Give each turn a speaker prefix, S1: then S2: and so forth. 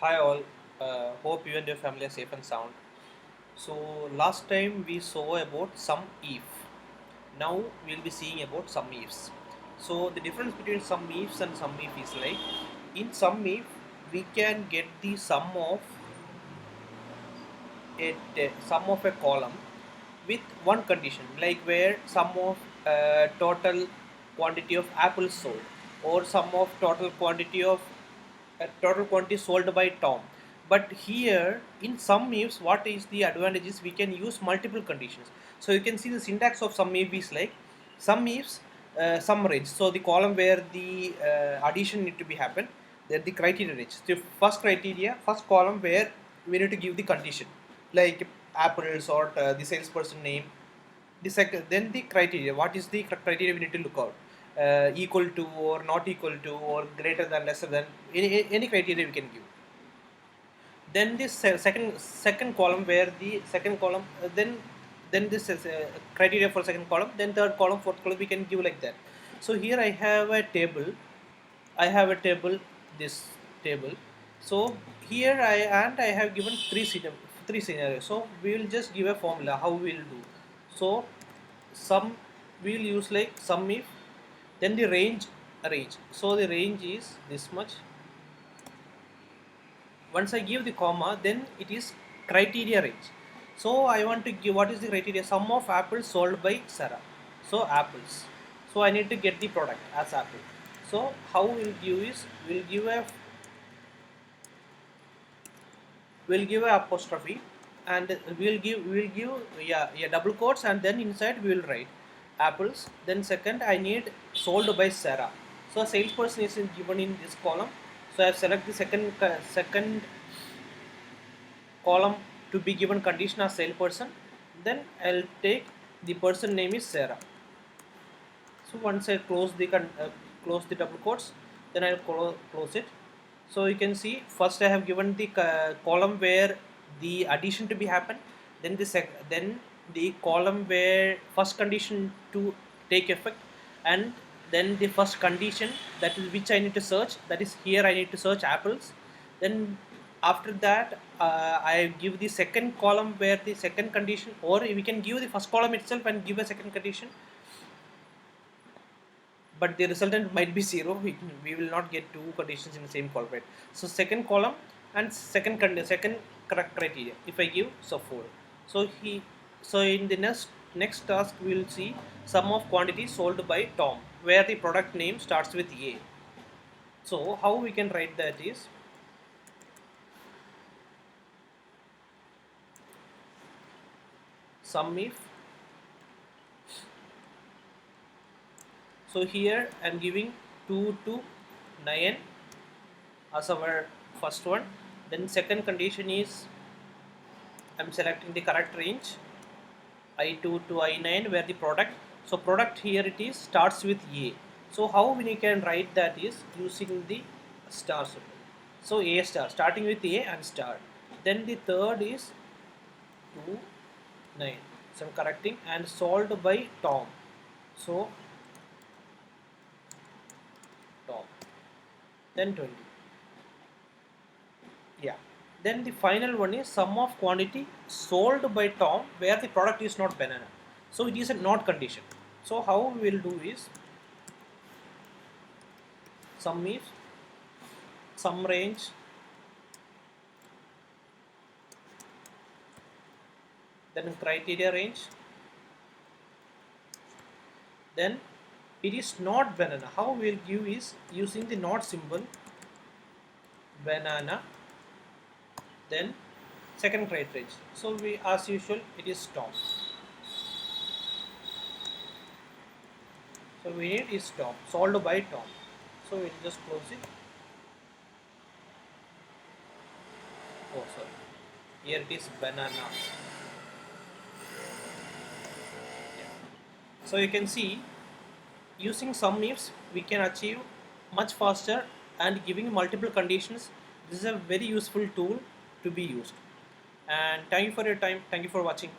S1: Hi all, hope you and your family are safe and sound. So last time we saw about some if. Now we'll be seeing about some ifs. So the difference between some ifs and some if is like in some if we can get the sum of a column with one condition, like where sum of total quantity of apples sold or sum of total quantity sold by Tom. But here in some ifs, what is the advantage is we can use multiple conditions. So you can see the syntax of some if is like some ifs, some range. So the column where the addition need to be happen, there the criteria range. So first column where we need to give the condition like apples or the salesperson name. The second, then the criteria. What is the criteria we need to look out? Equal to or not equal to or greater than, lesser than, any criteria we can give. Then this second column where the second column then this is criteria for second column, then third column, fourth column, we can give like that. So here I have a table, this table. So here I have given three scenarios. So we will just give a formula how we will do. So some we will use like sum if, then the range. So the range is this much. Once I give the comma, then it is criteria range. So I want to give what is the criteria, sum of apples sold by Sarah. So apples. So I need to get the product as apple. So how we'll give is we'll give a apostrophe, and we'll give yeah double quotes, and then inside we will write apples. Then second I need sold by Sarah. So a salesperson is given in this column. So I have select the second column to be given condition as salesperson. Then I'll take the person name is Sarah. So once I close the double quotes, then I'll close it. So you can see first I have given the column where the addition to be happen, then then the column where first condition to take effect, and then the first condition, that is which I need to search, that is here I need to search apples. Then after that I give the second column where the second condition, or we can give the first column itself and give a second condition, but the resultant might be zero. We will not get two conditions in the same column, right? So second column and second correct criteria, if I give, so 4. So in the next task we will see sum of quantity sold by Tom, where the product name starts with A. So how we can write that is sum if. So here I am giving 2 to 9 as our first one. Then second condition is I am selecting the correct range, I2 to I9, where the product. So product here it is starts with A. So how we can write that is using the star symbol. So A star, starting with A and star. Then the third is 2 9. So I'm correcting, and solved by Tom. So Tom. Then 20. Yeah. Then the final one is sum of quantity sold by Tom, where the product is not banana. So it is a not condition. So how we will do is sum is sum range, then criteria range, then it is not banana. How we will give is using the not symbol, banana, then second criteria range. So we, as usual, it is Tom. So we need is Tom, solved by Tom. So we'll just close it. Oh, sorry. Here it is banana. Yeah. So you can see using some ifs we can achieve much faster, and giving multiple conditions. This is a very useful tool to be used. And thank you for your time. Thank you for watching.